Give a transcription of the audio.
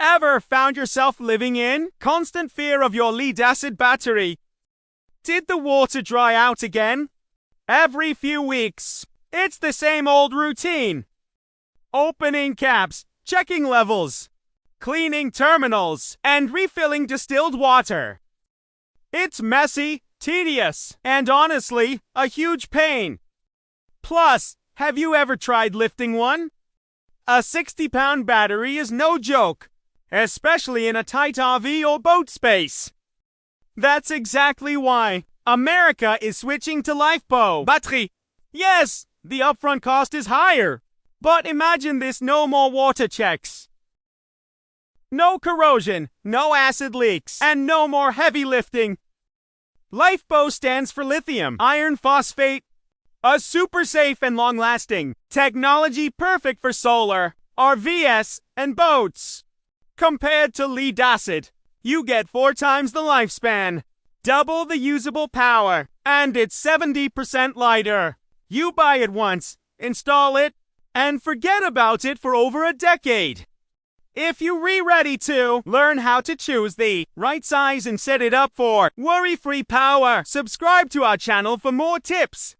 Ever found yourself living in constant fear of your lead-acid battery? Did the water dry out again? Every few weeks, it's the same old routine. Opening caps, checking levels, cleaning terminals, and refilling distilled water. It's messy, tedious, and honestly, a huge pain. Plus, have you ever tried lifting one? A 60-pound battery is no joke, especially in a tight RV or boat space. That's exactly why America is switching to LiFePO battery. Yes, the upfront cost is higher, but imagine this: no more water checks, no corrosion, no acid leaks, and no more heavy lifting. LiFePO stands for Lithium Iron Phosphate, a super safe and long-lasting technology perfect for solar, RVs, and boats. Compared to lead acid, you get 4 times the lifespan, double the usable power, and it's 70% lighter. You buy it once, install it, and forget about it for over a decade. If you're ready to learn how to choose the right size and set it up for worry-free power, subscribe to our channel for more tips.